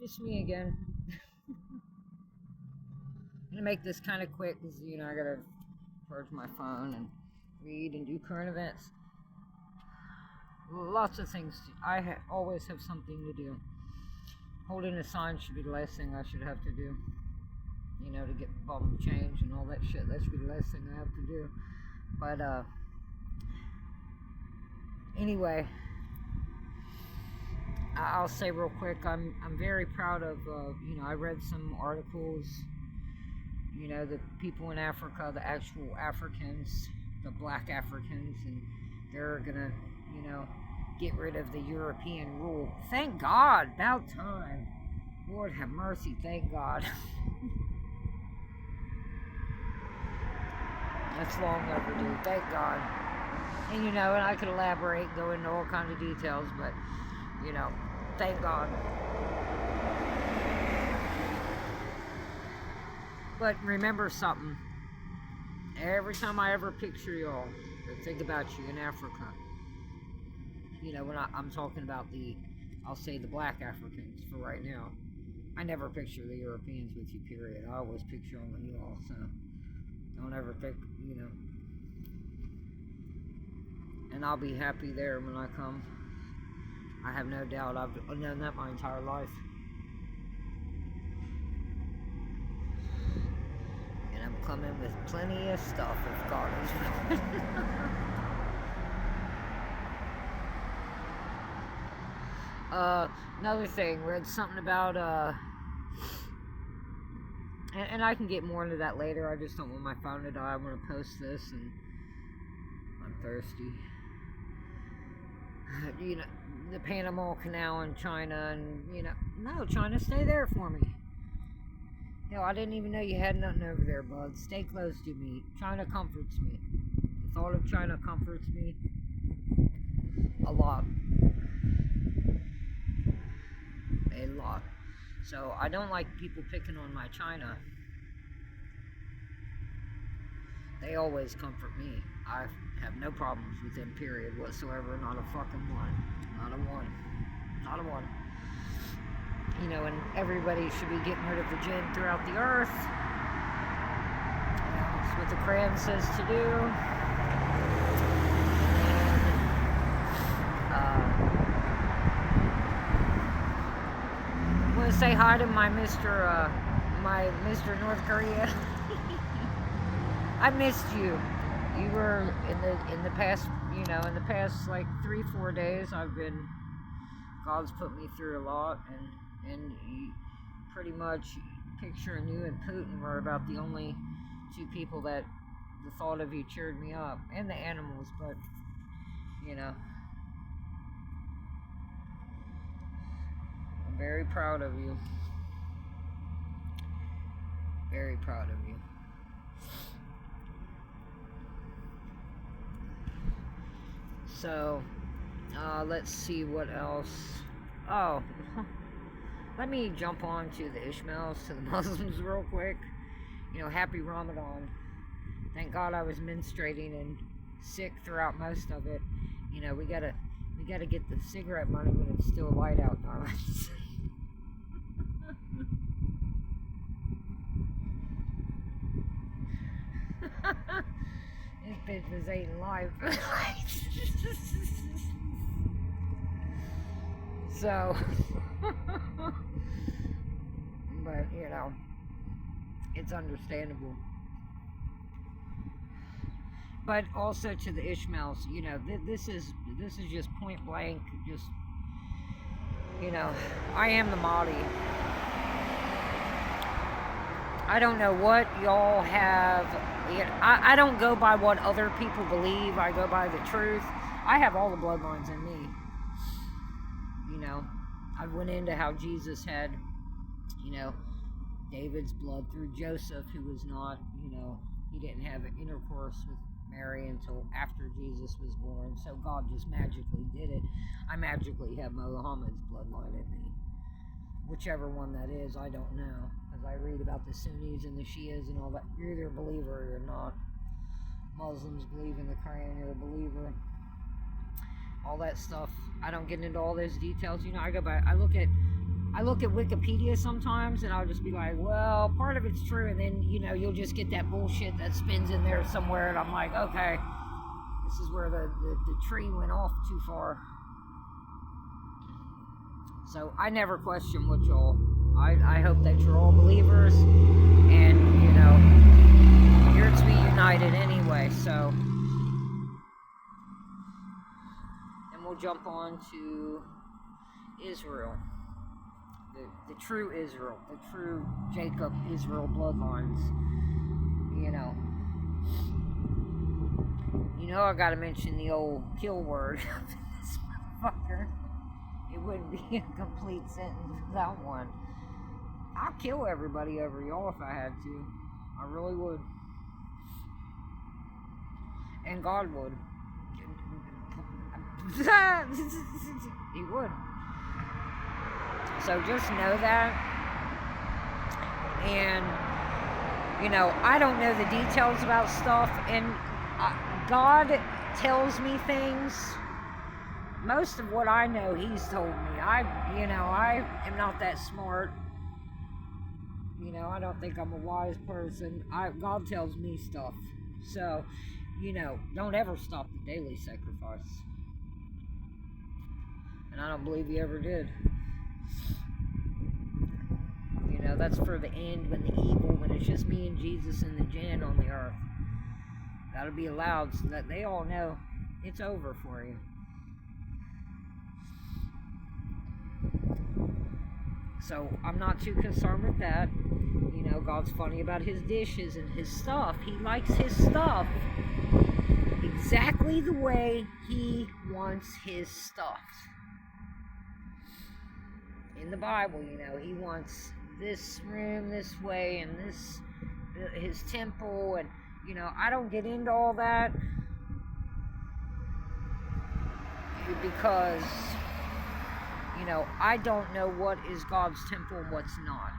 Just me again. I'm gonna make this kind of quick because, you know, I gotta charge my phone and read and do current events. Lots of things. Always have something to do. Holding a sign should be the last thing I should have to do. You know, to get bum change and all that shit. That should be the last thing I have to do. But, anyway, I'll say real quick, I'm very proud of, you know, I read some articles, you know, the people in Africa, the actual Africans, the black Africans, and they're gonna, you know, get rid of the European rule. Thank God, about time. Lord have mercy, thank God. That's long overdue, thank God. And you know, and I could elaborate, go into all kinds of details, but, you know, thank God. But remember something. Every time I ever picture y'all, or think about you in Africa, you know, when I'm talking about I'll say the black Africans for right now. I never picture the Europeans with you, period. I always picture them with you all, so don't ever think, you know. And I'll be happy there when I come. I have no doubt. I've known that my entire life. And I'm coming with plenty of stuff if God is willing. Another thing, read something about, and I can get more into that later. I just don't want my phone to die. I want to post this, and I'm thirsty. You know, the Panama Canal in China, and, you know, no, China, stay there for me. Hell, I didn't even know you had nothing over there, bud. Stay close to me. China comforts me. The thought of China comforts me a lot. A lot. So I don't like people picking on my China. They always comfort me. I have no problems with them, period, whatsoever. Not a fucking one. Not a one. Not a one. You know, and everybody should be getting rid of the gin throughout the earth. You know, that's what the Quran says to do. And, I want to say hi to my Mr. North Korea. I missed you. You were in the past, you know, in the past like 3-4 days. God's put me through a lot, and pretty much picturing you and Putin were about the only two people that the thought of you cheered me up, and the animals. But, you know, I'm very proud of you. Very proud of you. So, let's see what else. Oh, let me jump on to the Ishmaels, to the Muslims real quick. You know, happy Ramadan. Thank God I was menstruating and sick throughout most of it. You know, we gotta get the cigarette money when it's still light out, darling. This bitch was eating life. So, but, you know, it's understandable. But also to the Ishmaels, you know, this is just point blank, just, you know, I am the Mahdi. I don't know what y'all have. I don't go by what other people believe. I go by the truth. I have all the bloodlines in me. You know, I went into how Jesus had, you know, David's blood through Joseph, who was not, you know, he didn't have intercourse with Mary until after Jesus was born. So God just magically did it. I magically have Muhammad's bloodline in me. Whichever one that is, I don't know. As I read about the Sunnis and the Shias and all that, you're either a believer or you're not. Muslims believe in the Quran, you're a believer. All that stuff. I don't get into all those details. You know, I I look at Wikipedia sometimes and I'll just be like, well, part of it's true, and then, you know, you'll just get that bullshit that spins in there somewhere, and I'm like, okay, this is where the tree went off too far. So I never question what y'all. I hope that you're all believers, and, you know, you're to be united anyway, so. And we'll jump on to Israel. The true Israel, the true Jacob Israel bloodlines, you know. You know, I gotta mention the old kill word of this motherfucker. It wouldn't be a complete sentence without one. I'll kill everybody over y'all if I had to. I really would. And God would. He would. So just know that. And, you know, I don't know the details about stuff. And God tells me things. Most of what I know, He's told me. I am not that smart. You know, I don't think I'm a wise person. God tells me stuff. So, you know, don't ever stop the daily sacrifice. And I don't believe He ever did. You know, that's for the end, when it's just me and Jesus and the jinn on the earth. That'll be allowed so that they all know it's over for you. So I'm not too concerned with that. You know, God's funny about His dishes and His stuff. He likes His stuff exactly the way He wants His stuff. In the Bible, you know, He wants this room this way, and this, His temple, and, you know, I don't get into all that because, you know, I don't know what is God's temple and what's not.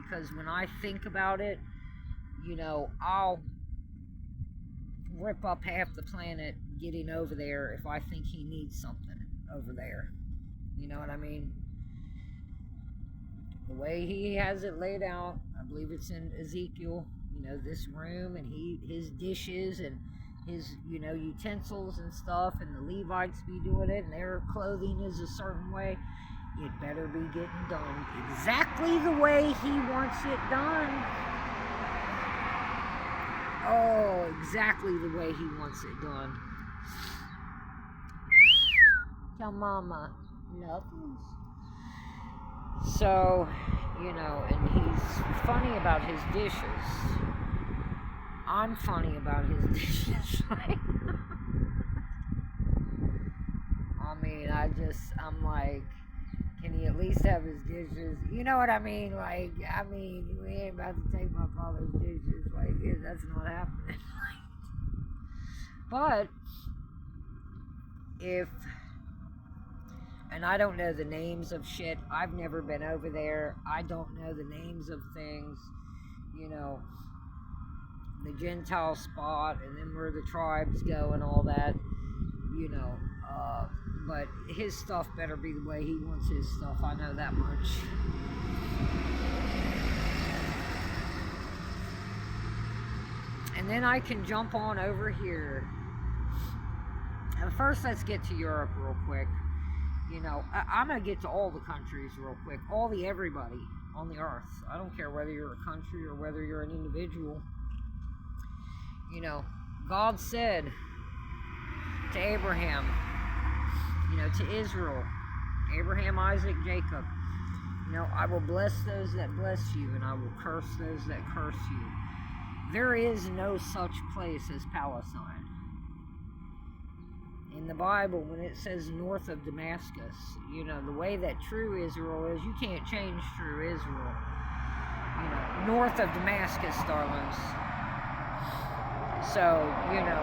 Because when I think about it, you know, I'll rip up half the planet getting over there if I think He needs something over there. You know what I mean? The way He has it laid out, I believe it's in Ezekiel, you know, this room and His dishes and His, you know, utensils and stuff, and the Levites be doing it, and their clothing is a certain way. It better be getting done exactly the way He wants it done. Oh, exactly the way He wants it done. Tell Mama, nothing. So, you know, and He's funny about His dishes. I'm funny about His dishes. I mean, I'm like, can He at least have His dishes? You know what I mean? Like, I mean, we ain't about to take my father's dishes. Like, that's not happening. But, and I don't know the names of shit. I've never been over there. I don't know the names of things. You know, the Gentile spot, and then where the tribes go and all that. You know, but His stuff better be the way He wants His stuff. I know that much. And then I can jump on over here. Now, first, let's get to Europe real quick. You know, I'm going to get to all the countries real quick. Everybody on the earth. I don't care whether you're a country or whether you're an individual. You know, God said to Abraham, you know, to Israel, Abraham, Isaac, Jacob, you know, I will bless those that bless you, and I will curse those that curse you. There is no such place as Palestine. In the Bible, when it says north of Damascus, you know, the way that true Israel is, you can't change true Israel. You know, north of Damascus, darlings. So, you know,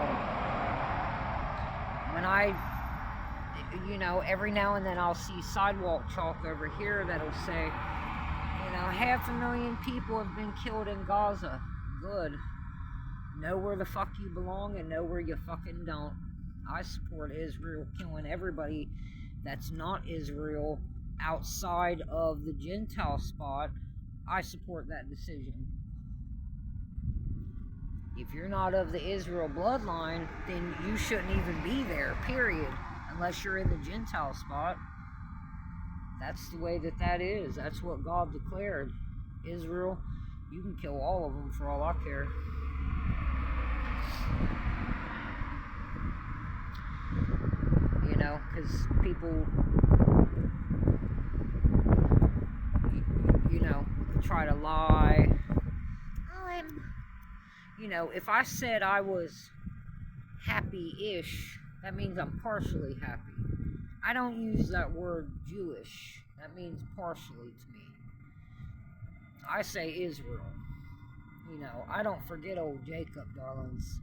when you know, every now and then I'll see sidewalk chalk over here that'll say, you know, 500,000 people have been killed in Gaza. Good. Know where the fuck you belong and know where you fucking don't. I support Israel killing everybody that's not Israel outside of the Gentile spot, I support that decision. If you're not of the Israel bloodline, then you shouldn't even be there, period, unless you're in the Gentile spot. That's the way that is. That's what God declared. Israel, you can kill all of them for all I care. You know, because people, you know, try to lie. You know, if I said I was happy-ish, that means I'm partially happy. I don't use that word Jewish. That means partially to me. I say Israel. You know, I don't forget old Jacob, darlings.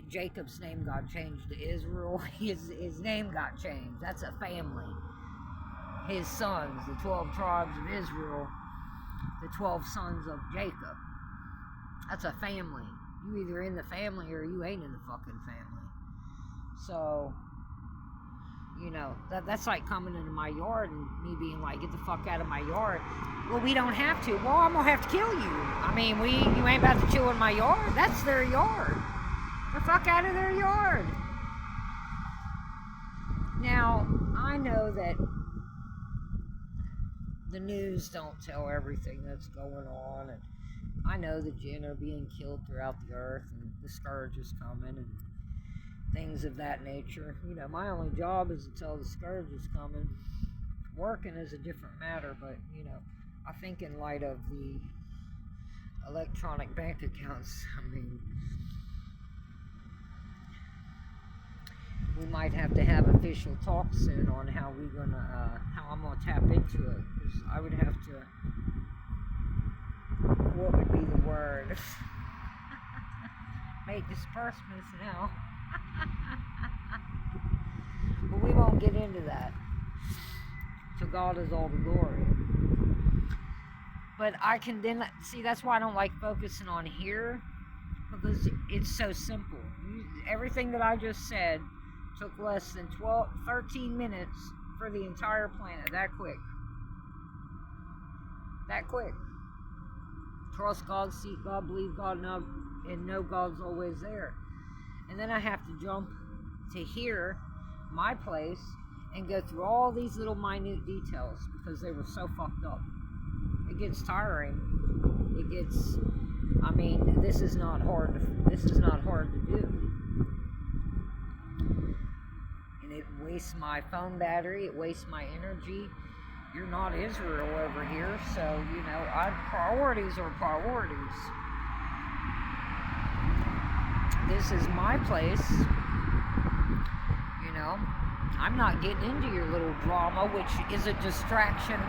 Jacob's name got changed to Israel. His name got changed. That's a family. His sons, the 12 tribes of Israel, the 12 sons of Jacob. That's a family. You either in the family or you ain't in the fucking family. So, you know, that's like coming into my yard and me being like, get the fuck out of my yard. Well, we don't have to. Well, I'm going to have to kill you. I mean, you ain't about to chill in my yard. That's their yard. The fuck out of their yard. Now, I know that the news don't tell everything that's going on, and I know the jinn are being killed throughout the earth, and the scourge is coming, and things of that nature. You know, my only job is to tell the scourge is coming. Working is a different matter, but, you know, I think in light of the electronic bank accounts, I mean, we might have to have official talk soon on how I'm gonna tap into it. 'Cause I would have to. What would be the word? Make disbursements now. But we won't get into that. To God is all the glory. But I can then see, that's why I don't like focusing on here, because it's so simple. Everything that I just said took less than 13 minutes for the entire planet. That quick. That quick. Trust God, seek God, believe God, and know God's always there. And then I have to jump to here, my place, and go through all these little minute details because they were so fucked up. It gets tiring. It gets, I mean, this is not hard to do. And it wastes my phone battery, it wastes my energy. You're not Israel over here, so, you know, priorities are priorities. This is my place, you know. I'm not getting into your little drama, which is a distraction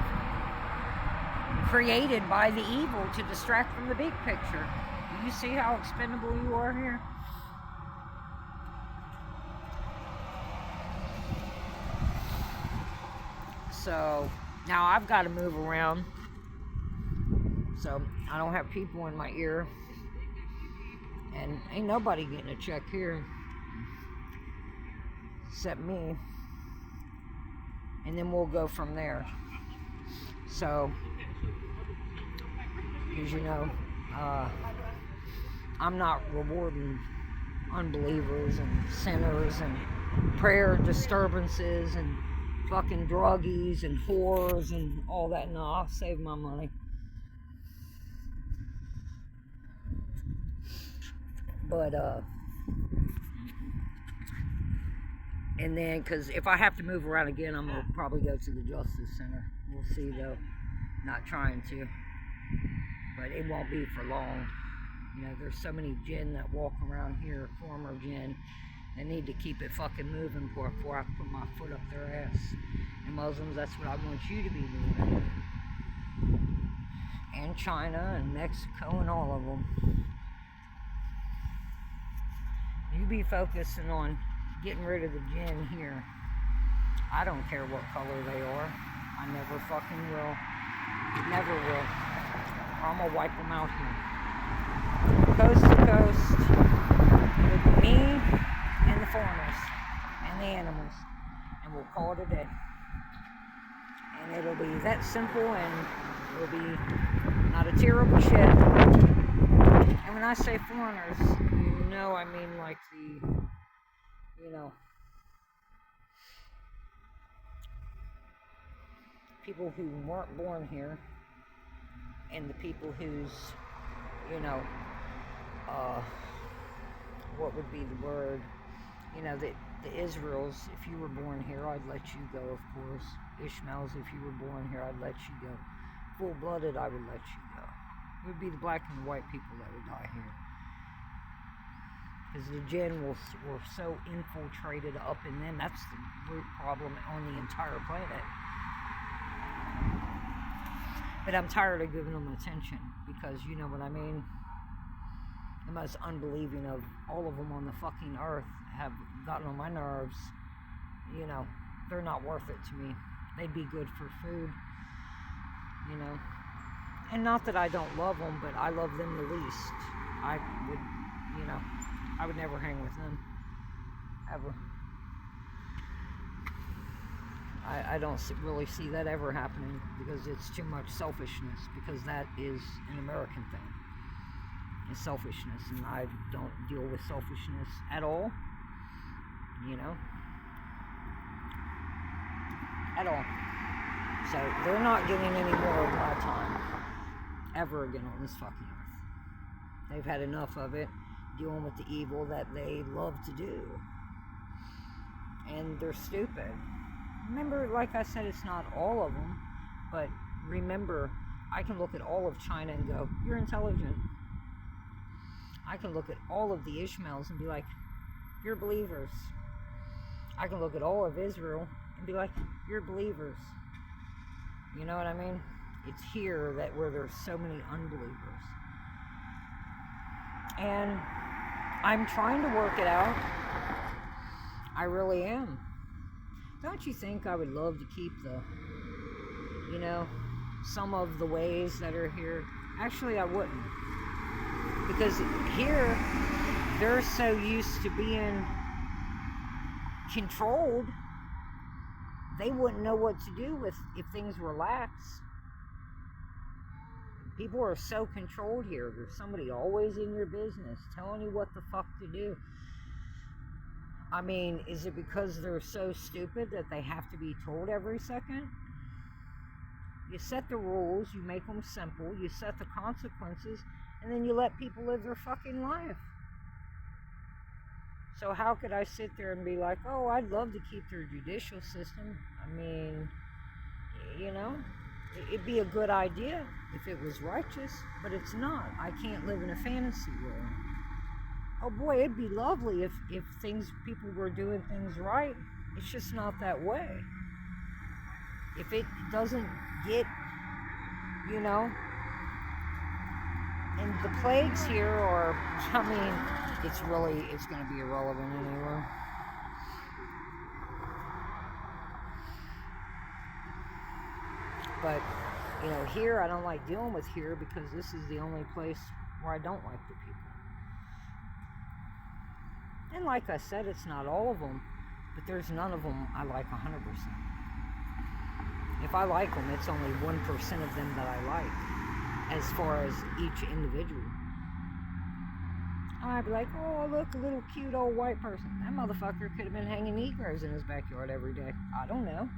created by the evil to distract from the big picture. Do you see how expendable you are here? So, now I've got to move around so I don't have people in my ear. And ain't nobody getting a check here except me. And then we'll go from there. So, because you know, I'm not rewarding unbelievers and sinners and prayer disturbances and fucking druggies and whores and all that. No, I'll save my money. But, and then, because if I have to move around again, I'm going to probably go to the Justice Center. We'll see, though. Not trying to. But it won't be for long. You know, there's so many jinn that walk around here, former jinn. They need to keep it fucking moving before I put my foot up their ass. And Muslims, that's what I want you to be doing. And China and Mexico and all of them. You be focusing on getting rid of the jinn here. I don't care what color they are. I never fucking will. Never will. I'm gonna wipe them out here. Coast to coast with me and the foreigners and the animals. And we'll call it a day. And it'll be that simple, and it'll be not a terrible shit. And when I say foreigners, I mean like people who weren't born here, and the people who's, what would be the word? The Israels, if you were born here, I'd let you go, of course. Ishmaels, if you were born here, I'd let you go. Full-blooded, I would let you go. It would be the black and the white people that would die here. Because the jinn were so infiltrated up in them. That's the root problem on the entire planet. But I'm tired of giving them attention, because you know what I mean? The most unbelieving of all of them on the fucking earth have gotten on my nerves. They're not worth it to me. They'd be good for food, And not that I don't love them, but I love them the least. I would never hang with them. Ever. I don't really see that ever happening, because it's too much selfishness, because that is an American thing. It's selfishness, and I don't deal with selfishness at all. At all. So they're not getting any more of my time ever again on this fucking earth. They've had enough of it, dealing with the evil that they love to do. And they're stupid. Remember, like I said, it's not all of them, but remember, I can look at all of China and go, you're intelligent. I can look at all of the Ishmaels and be like, you're believers. I can look at all of Israel and be like, you're believers. You know what I mean? It's here where there's so many unbelievers. And I'm trying to work it out. I really am. Don't you think I would love to keep some of the ways that are here? Actually, I wouldn't. Because here, they're so used to being controlled, they wouldn't know what to do if things relax. People are so controlled here. There's somebody always in your business telling you what the fuck to do. I mean, is it because they're so stupid that they have to be told every second? You set the rules, you make them simple, you set the consequences, and then you let people live their fucking life. So how could I sit there and be like, oh, I'd love to keep their judicial system? I mean, it'd be a good idea if it was righteous, but it's not. I can't live in a fantasy world. Oh boy, it'd be lovely if people were doing things right. It's just not that way. If it doesn't get, and the plagues here are, it's going to be irrelevant anyway. But, here, I don't like dealing with here, because this is the only place where I don't like the people. And like I said, it's not all of them, but there's none of them I like 100%. If I like them, it's only 1% of them that I like, as far as each individual. I'd be like, oh, look, a little cute old white person. That motherfucker could have been hanging Negroes in his backyard every day. I don't know.